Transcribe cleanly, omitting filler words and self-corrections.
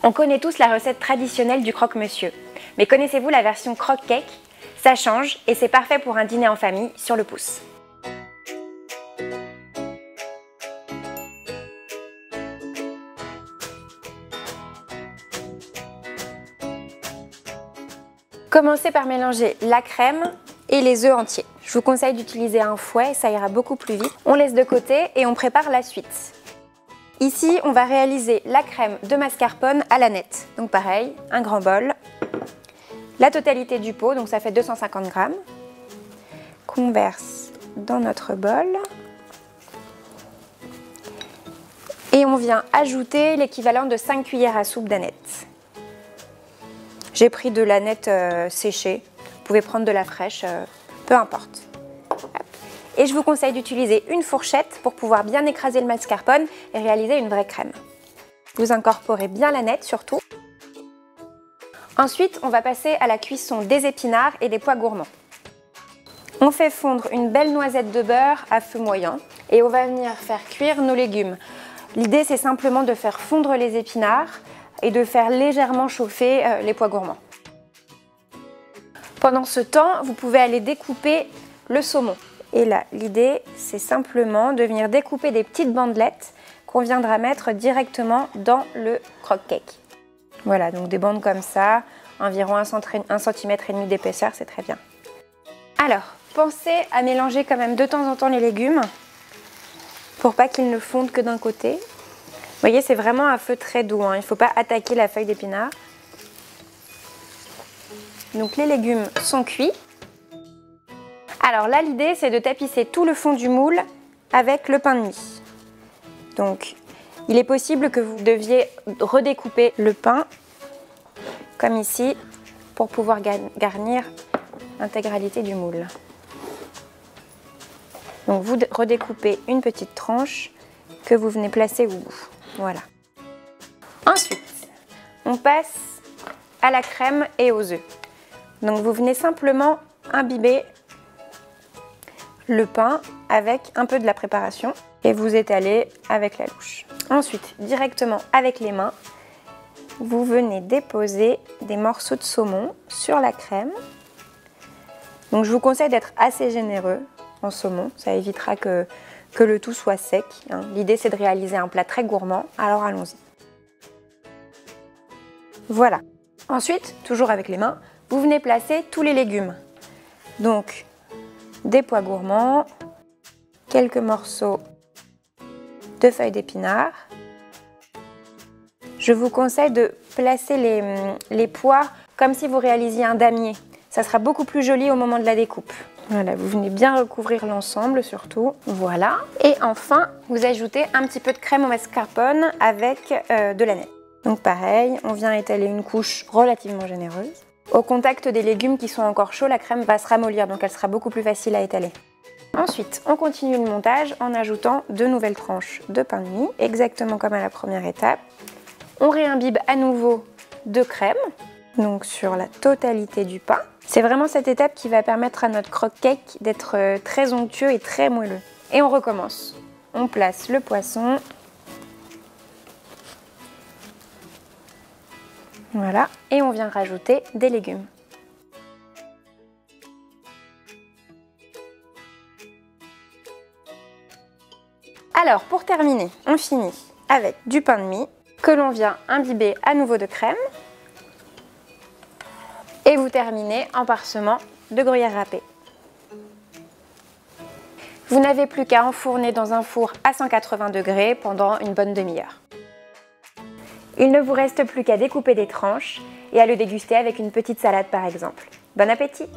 On connaît tous la recette traditionnelle du croque-monsieur, mais connaissez-vous la version croque-cake? Ça change et c'est parfait pour un dîner en famille sur le pouce. Commencez par mélanger la crème et les œufs entiers. Je vous conseille d'utiliser un fouet, ça ira beaucoup plus vite. On laisse de côté et on prépare la suite. Ici, on va réaliser la crème de mascarpone à l'aneth. Donc pareil, un grand bol, la totalité du pot, donc ça fait 250 g, qu'on verse dans notre bol. Et on vient ajouter l'équivalent de 5 cuillères à soupe d'aneth. J'ai pris de l'aneth séchée, vous pouvez prendre de la fraîche, peu importe. Et je vous conseille d'utiliser une fourchette pour pouvoir bien écraser le mascarpone et réaliser une vraie crème. Vous incorporez bien l'aneth surtout. Ensuite, on va passer à la cuisson des épinards et des pois gourmands. On fait fondre une belle noisette de beurre à feu moyen et on va venir faire cuire nos légumes. L'idée, c'est simplement de faire fondre les épinards et de faire légèrement chauffer les pois gourmands. Pendant ce temps, vous pouvez aller découper le saumon. Et là, l'idée, c'est simplement de venir découper des petites bandelettes qu'on viendra mettre directement dans le croque-cake. Voilà, donc des bandes comme ça, environ 1,5 cm d'épaisseur, c'est très bien. Alors, pensez à mélanger quand même de temps en temps les légumes pour pas qu'ils ne fondent que d'un côté. Vous voyez, c'est vraiment un feu très doux, hein. Il ne faut pas attaquer la feuille d'épinard. Donc les légumes sont cuits. Alors là, l'idée, c'est de tapisser tout le fond du moule avec le pain de mie. Donc, il est possible que vous deviez redécouper le pain, comme ici, pour pouvoir garnir l'intégralité du moule. Donc, vous redécoupez une petite tranche que vous venez placer au bout. Voilà. Ensuite, on passe à la crème et aux œufs. Donc, vous venez simplement imbiber le pain avec un peu de la préparation et vous étalez avec la louche. Ensuite, directement avec les mains, vous venez déposer des morceaux de saumon sur la crème. Donc je vous conseille d'être assez généreux en saumon, ça évitera que le tout soit sec, hein. L'idée, c'est de réaliser un plat très gourmand, alors allons-y. Voilà. Ensuite, toujours avec les mains, vous venez placer tous les légumes. Donc, des pois gourmands, quelques morceaux de feuilles d'épinards. Je vous conseille de placer les pois comme si vous réalisiez un damier. Ça sera beaucoup plus joli au moment de la découpe. Voilà, vous venez bien recouvrir l'ensemble surtout. Voilà. Et enfin, vous ajoutez un petit peu de crème au mascarpone avec de l'aneth. Donc pareil, on vient étaler une couche relativement généreuse. Au contact des légumes qui sont encore chauds, la crème va se ramollir, donc elle sera beaucoup plus facile à étaler. Ensuite, on continue le montage en ajoutant de nouvelles tranches de pain de mie, exactement comme à la première étape. On réimbibe à nouveau de crème, donc sur la totalité du pain. C'est vraiment cette étape qui va permettre à notre croque-cake d'être très onctueux et très moelleux. Et on recommence. On place le poisson. Voilà, et on vient rajouter des légumes. Alors, pour terminer, on finit avec du pain de mie que l'on vient imbiber à nouveau de crème. Et vous terminez en parsemant de gruyère râpée. Vous n'avez plus qu'à enfourner dans un four à 180 degrés pendant une bonne demi-heure. Il ne vous reste plus qu'à découper des tranches et à le déguster avec une petite salade par exemple. Bon appétit!